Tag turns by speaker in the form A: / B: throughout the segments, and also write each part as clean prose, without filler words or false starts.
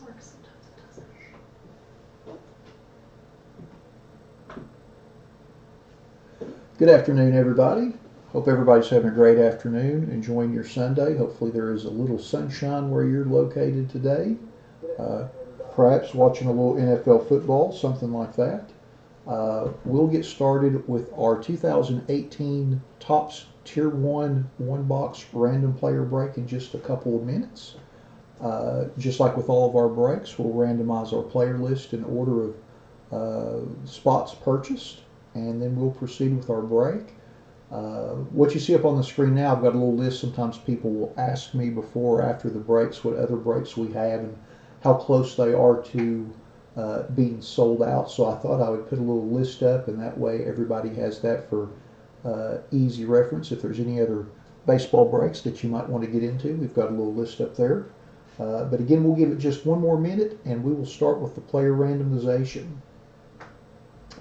A: works, sometimes it doesn't.
B: Good afternoon, everybody. Hope everybody's having a great afternoon, enjoying your Sunday. Hopefully there is a little sunshine where you're located today. Uh, Perhaps watching a little NFL football, something like that. We'll get started with our 2018 Topps Tier 1 one-box random player break in just a couple of minutes. Just like with all of our breaks, we'll randomize our player list in order of spots purchased, and then we'll proceed with our break. What you see up on the screen now, I've got a little list. Sometimes people will ask me before or after the breaks what other breaks we have and how close they are to being sold out. So I thought I would put a little list up, and that way everybody has that for easy reference. If there's any other baseball breaks that you might want to get into, we've got a little list up there. But again, we'll give it just one more minute, and we will start with the player randomization.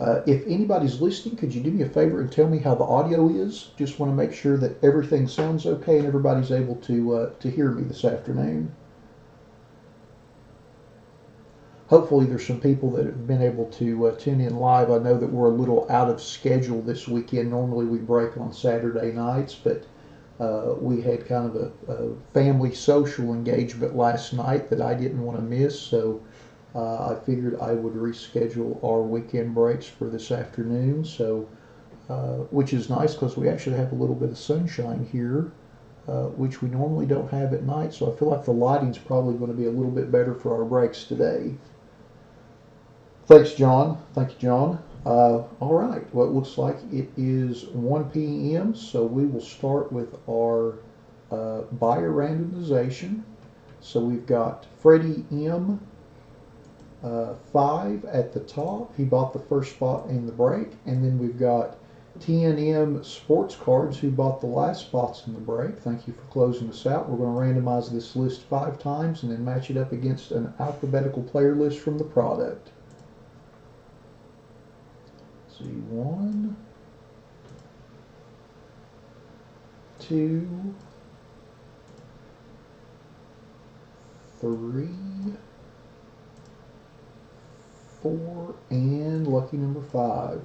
B: If anybody's listening, could you do me a favor and tell me how the audio is? Just want to make sure that everything sounds okay and everybody's able to hear me this afternoon. Hopefully there's some people that have been able to tune in live. I know that we're a little out of schedule this weekend. Normally we break on Saturday nights, but we had kind of a family social engagement last night that I didn't want to miss, so I figured I would reschedule our weekend breaks for this afternoon, so which is nice because we actually have a little bit of sunshine here, which we normally don't have at night, so I feel like the lighting's probably going to be a little bit better for our breaks today. Thanks, John. Thank you, John. All right, well, it looks like it is 1 p.m., so we will start with our buyer randomization. So we've got Freddie M. 5 at the top. He bought the first spot in the break. And then we've got TNM Sports Cards, who bought the last spots in the break. Thank you for closing us out. We're going to randomize this list 5 times and then match it up against an alphabetical player list from the product. Let's see, 1, 2, 3, 4, and lucky number 5.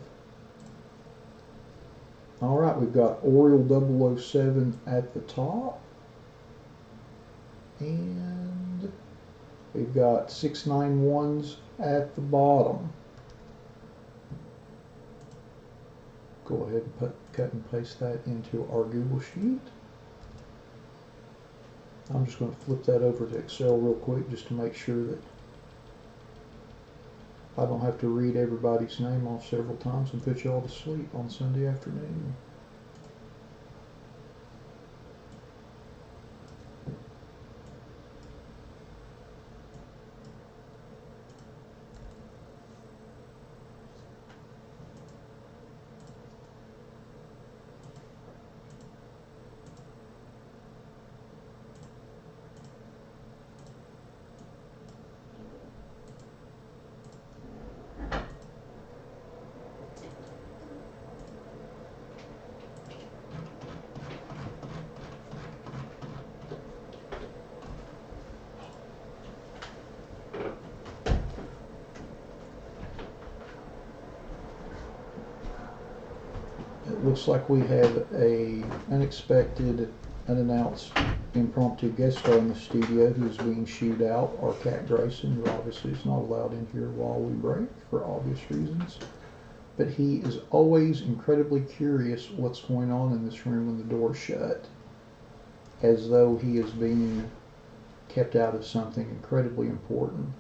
B: All right, we've got Oriole 007 at the top, and we've got 691s at the bottom. Go ahead and cut and paste that into our Google Sheet. I'm just going to flip that over to Excel real quick just to make sure that I don't have to read everybody's name off several times and put you all to sleep on Sunday afternoon. It looks like we have a unexpected, unannounced, impromptu guest star in the studio who's being shooed out. Our cat Grayson, who obviously is not allowed in here while we break for obvious reasons. But he is always incredibly curious what's going on in this room when the door's shut, as though he is being kept out of something incredibly important.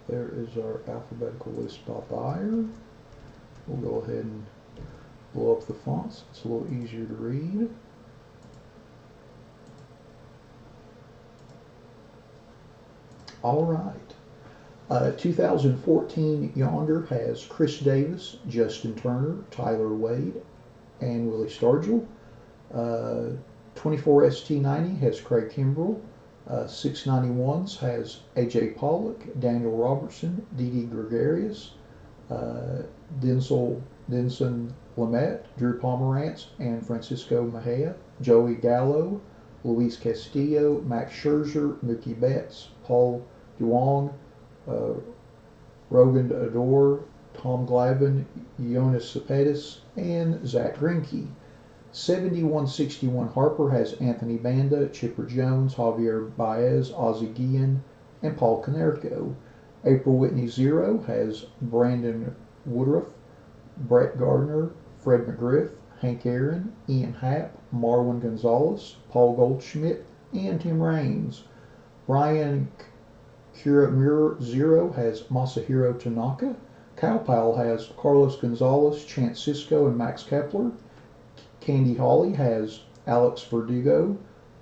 B: There is our alphabetical list by buyer. We'll go ahead and blow up the fonts. It's a little easier to read. All right. 2014 Yonder has Chris Davis, Justin Turner, Tyler Wade, and Willie Stargell. 24 ST90 has Craig Kimbrell, 691s has A.J. Pollock, Daniel Robertson, Didi Gregarious, Denson Lamette, Drew Pomerantz, and Francisco Mejia, Joey Gallo, Luis Castillo, Max Scherzer, Mookie Betts, Paul Duong, uh, Rogan Adore, Tom Glavine, Jonas Cepetis, and Zach Greinke. 7161 Harper has Anthony Banda, Chipper Jones, Javier Baez, Ozzie Guillen, and Paul Konerko. April Whitney 0 has Brandon Woodruff, Brett Gardner, Fred McGriff, Hank Aaron, Ian Happ, Marwin Gonzalez, Paul Goldschmidt, and Tim Raines. Brian Kuramura 0 has Masahiro Tanaka. Cow Pal has Carlos Gonzalez, Chance Sisco, and Max Kepler. Candy Hawley has Alex Verdugo,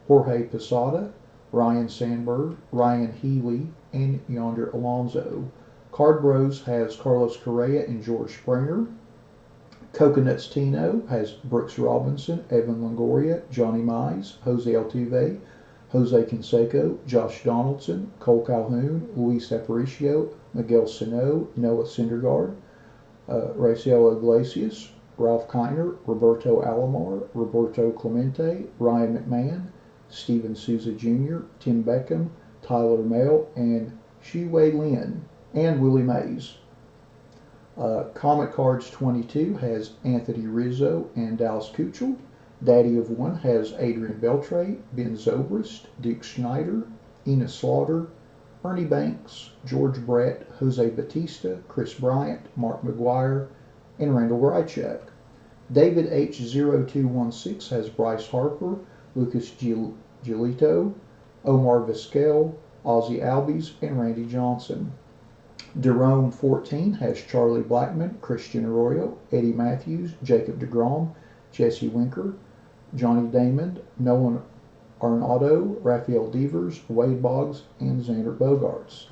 B: Jorge Posada, Ryan Sandberg, Ryan Healy, and Yonder Alonso. Card Bros has Carlos Correa and George Springer. Coconuts Tino has Brooks Robinson, Evan Longoria, Johnny Mize, Jose Altuve, Jose Canseco, Josh Donaldson, Cole Calhoun, Luis Aparicio, Miguel Sano, Noah Syndergaard, Raciel Iglesias, Ralph Kiner, Roberto Alomar, Roberto Clemente, Ryan McMahon, Steven Souza Jr., Tim Beckham, Tyler Mail, and Shi-Wei Lin, and Willie Mays. Comic Cards 22 has Anthony Rizzo and Dallas Keuchel. Daddy of One has Adrian Beltre, Ben Zobrist, Duke Schneider, Enos Slaughter, Ernie Banks, George Brett, Jose Batista, Chris Bryant, Mark McGuire, and Randall Grichuk. David H0216 has Bryce Harper, Lucas Giolito, Omar Vizquel, Ozzie Albies, and Randy Johnson. Jerome 14 has Charlie Blackmon, Christian Arroyo, Eddie Matthews, Jacob deGrom, Jesse Winker, Johnny Damon, Nolan Arenado, Rafael Devers, Wade Boggs, and Xander Bogaerts.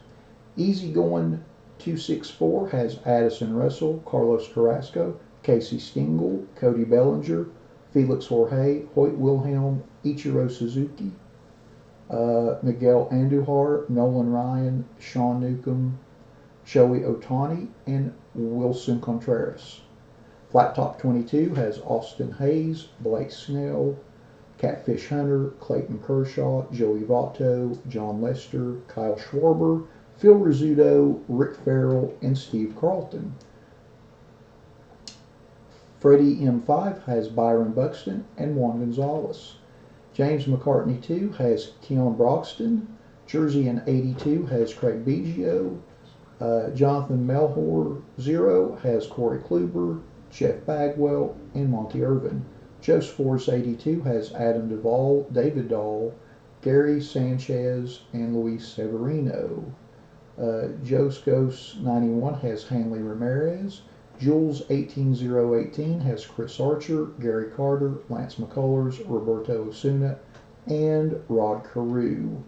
B: Easygoing 264 has Addison Russell, Carlos Carrasco, Casey Stengel, Cody Bellinger, Felix Jorge, Hoyt Wilhelm, Ichiro Suzuki, Miguel Andujar, Nolan Ryan, Sean Newcomb, Shohei Ohtani, and Wilson Contreras. Flat Top 22 has Austin Hayes, Blake Snell, Catfish Hunter, Clayton Kershaw, Joey Votto, John Lester, Kyle Schwarber, Phil Rizzuto, Rick Farrell, and Steve Carlton. Freddie M5 has Byron Buxton and Juan Gonzalez. James McCartney 2 has Keon Broxton. Jersey in 82 has Craig Biggio. Jonathan Melhor 0 has Corey Kluber, Jeff Bagwell, and Monty Irvin. Joe Force 82 has Adam Duvall, David Dahl, Gary Sanchez, and Luis Severino. Joe Scos 91 has Hanley Ramirez. Jules 18018 has Chris Archer, Gary Carter, Lance McCullers, Roberto Osuna, and Rod Carew.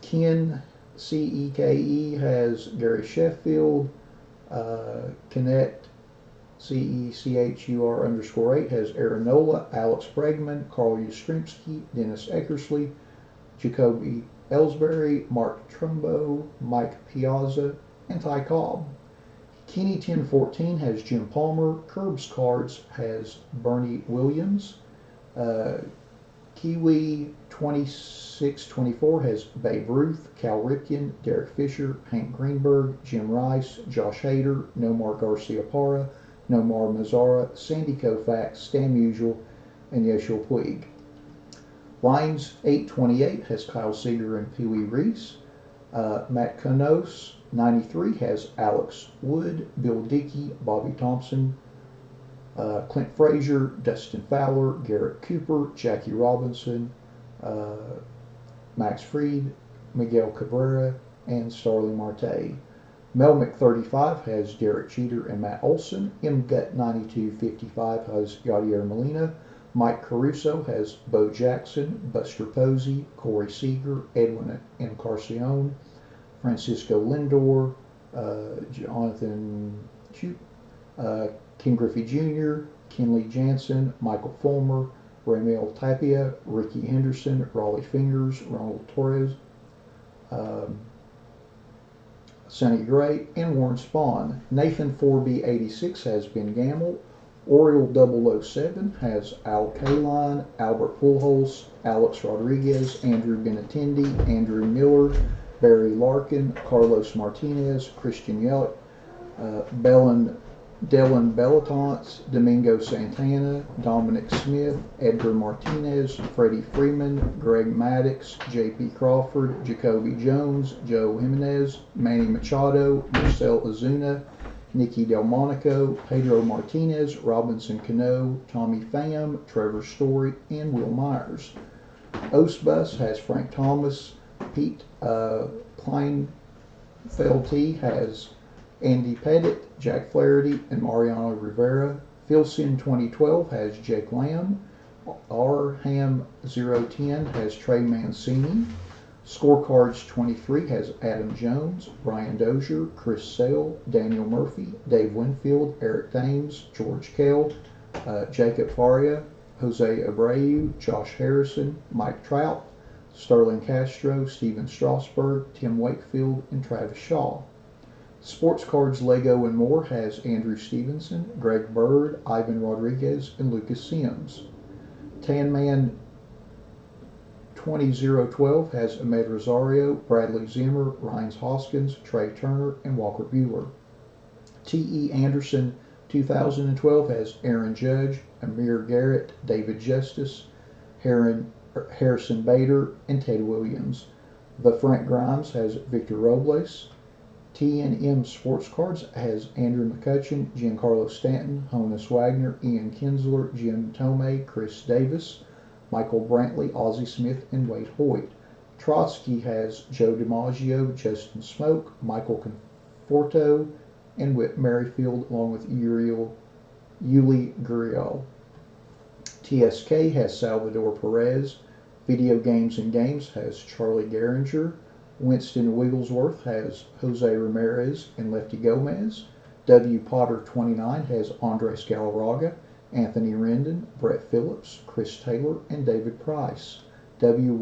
B: Ken CEKE has Gary Sheffield. Connect CECHUR_8 has Aaron Nola, Alex Bregman, Carl Yastrzemski, Dennis Eckersley, Jacoby Ellsbury, Mark Trumbo, Mike Piazza, and Ty Cobb. Kenny 1014 has Jim Palmer. Curbs Cards has Bernie Williams. Kiwi 2624 has Babe Ruth, Cal Ripken, Derek Fisher, Hank Greenberg, Jim Rice, Josh Hader, Nomar Garcia-Parra, Nomar Mazzara, Sandy Koufax, Stan Musial, and Yeshua Puig. Lines 828 has Kyle Seager and Pee Wee Reese. Matt Canos 93 has Alex Wood, Bill Dickey, Bobby Thompson, Clint Frazier, Dustin Fowler, Garrett Cooper, Jackie Robinson, Max Fried, Miguel Cabrera, and Starling Marte. Melmick 35 has Derek Jeter and Matt Olson. MGut 9255 has Yadier Molina. Mike Caruso has Bo Jackson, Buster Posey, Corey Seager, Edwin Encarnacion, Francisco Lindor, Jonathan King Griffey Jr., Kenley Jansen, Michael Fulmer, Ramel Tapia, Ricky Henderson, Raleigh Fingers, Ronald Torres, um, Sonny Gray, and Warren Spahn. Nathan 4B86 has Ben Gamble. Oriole 007 has Al Kaline, Albert Pujols, Alex Rodriguez, Andrew Benintendi, Andrew Miller, Barry Larkin, Carlos Martinez, Christian Yelich, Dylan Bellatance, Domingo Santana, Dominic Smith, Edgar Martinez, Freddie Freeman, Greg Maddux, J.P. Crawford, Jacoby Jones, Joe Jimenez, Manny Machado, Marcel Ozuna, Nicky Delmonico, Pedro Martinez, Robinson Cano, Tommy Pham, Trevor Story, and Will Myers. Osbus has Frank Thomas. Pete Kleinfeldt has Andy Pettit, Jack Flaherty, and Mariano Rivera. Philsin 2012 has Jake Lamb. Ham 010 has Trey Mancini. Scorecards 23 has Adam Jones, Brian Dozier, Chris Sale, Daniel Murphy, Dave Winfield, Eric Thames, George Kell, Jacob Faria, Jose Abreu, Josh Harrison, Mike Trout, Sterling Castro, Steven Strasburg, Tim Wakefield, and Travis Shaw. Sports Cards, Lego, and More has Andrew Stevenson, Greg Bird, Ivan Rodriguez, and Lucas Sims. Tanman 20012 has Ahmed Rosario, Bradley Zimmer, Rhines Hoskins, Trey Turner, and Walker Buehler. T.E. Anderson 2012 has Aaron Judge, Amir Garrett, David Justice, Harrison Bader, and Ted Williams. The Frank Grimes has Victor Robles. T&M Sports Cards has Andrew McCutcheon, Giancarlo Stanton, Honus Wagner, Ian Kinsler, Jim Tomei, Chris Davis, Michael Brantley, Ozzie Smith, and Wade Hoyt. Trotsky has Joe DiMaggio, Justin Smoke, Michael Conforto, and Whit Merrifield, along with Yuli Gurriel. TSK has Salvador Perez. Video Games and Games has Charlie Gehringer. Winston Wigglesworth has Jose Ramirez and Lefty Gomez. W. Potter 29 has Andres Galarraga, Anthony Rendon, Brett Phillips, Chris Taylor, and David Price. W.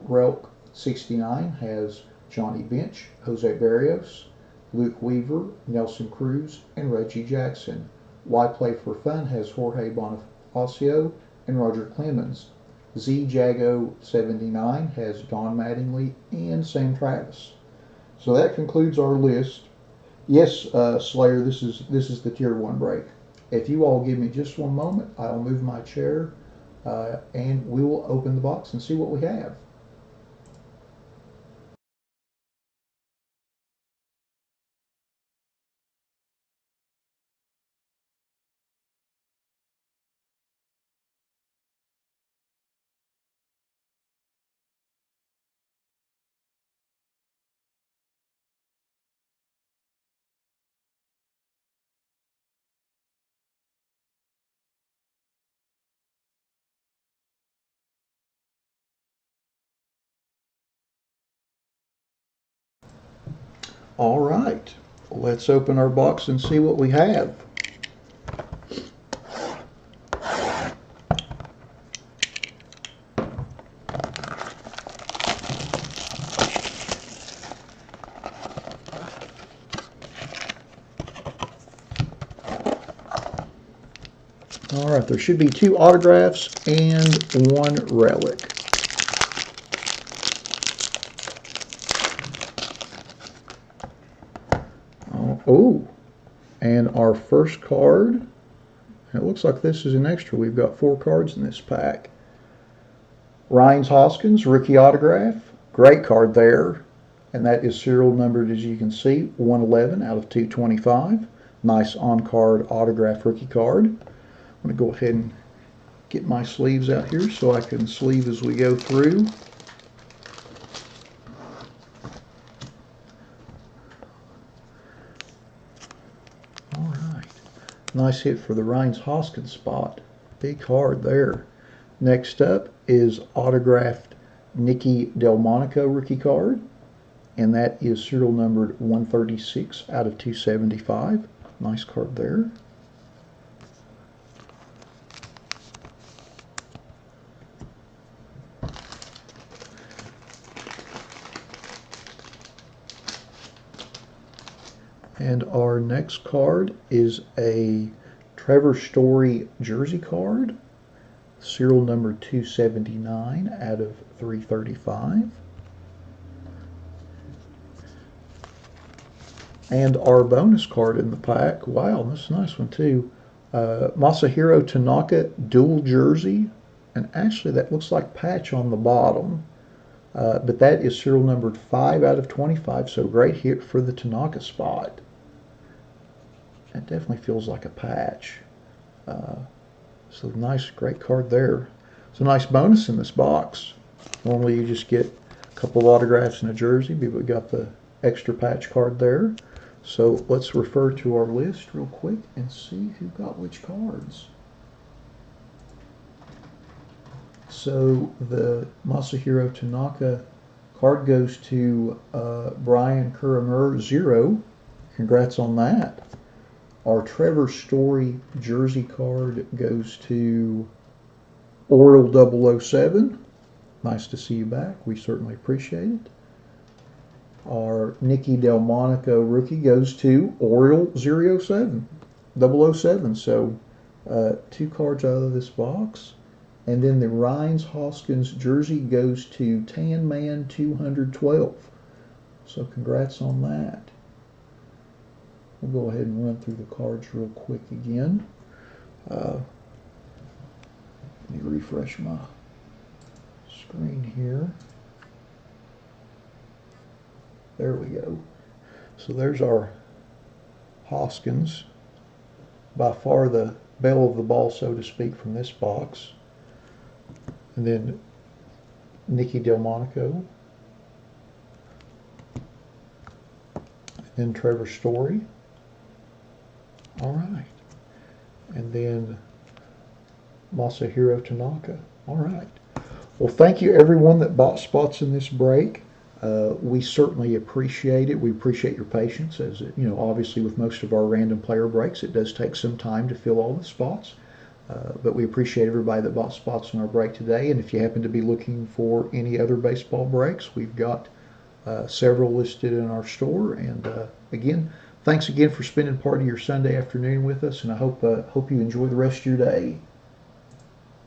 B: Relk 69 has Johnny Bench, Jose Barrios, Luke Weaver, Nelson Cruz, and Reggie Jackson. Y Play for Fun has Jorge Bonifacio and Roger Clemens. Z Jago 79 has Don Mattingly and Sam Travis. So that concludes our list. Yes, Slayer, this is the Tier 1 break. If you all give me just one moment, I'll move my chair and we will open the box and see what we have. All right, let's open our box and see what we have. All right, there should be 2 autographs and 1 relic. Oh, and our first card, it looks like this is an extra. We've got 4 cards in this pack. Rhines Hoskins, rookie autograph. Great card there. And that is serial numbered, as you can see, 111 out of 225. Nice on-card autograph rookie card. I'm going to go ahead and get my sleeves out here so I can sleeve as we go through. Nice hit for the Rhines Hoskins spot. Big card there. Next up is autographed Nicky Delmonico rookie card. And that is serial numbered 136 out of 275. Nice card there. And our next card is a Trevor Story jersey card, serial number 279 out of 335. And our bonus card in the pack, wow, this is a nice one too. Masahiro Tanaka dual jersey, and actually that looks like patch on the bottom, but that is serial numbered 5 out of 25, so great hit for the Tanaka spot. That definitely feels like a patch. So nice, great card there. It's a nice bonus in this box. Normally you just get a couple of autographs and a jersey, but we got the extra patch card there. So let's refer to our list real quick and see who got which cards. So the Masahiro Tanaka card goes to Brian Kuramur 0. Congrats on that. Our Trevor Story jersey card goes to Oriole 007. Nice to see you back. We certainly appreciate it. Our Nicky Delmonico rookie goes to Oriole 007. So 2 cards out of this box. And then the Rhines Hoskins jersey goes to Tan Man 212. So congrats on that. We'll go ahead and run through the cards real quick again. Let me refresh my screen here. There we go. So there's our Hoskins. By far the belle of the ball, so to speak, from this box. And then Nicky Delmonico. And then Trevor Story. All right. And then Masahiro Tanaka. All right. Well, thank you everyone that bought spots in this break. We certainly appreciate it. We appreciate your patience, as you know, obviously with most of our random player breaks, it does take some time to fill all the spots. But we appreciate everybody that bought spots in our break today. And if you happen to be looking for any other baseball breaks, we've got several listed in our store. And again, thanks again for spending part of your Sunday afternoon with us. And I hope you enjoy the rest of your day.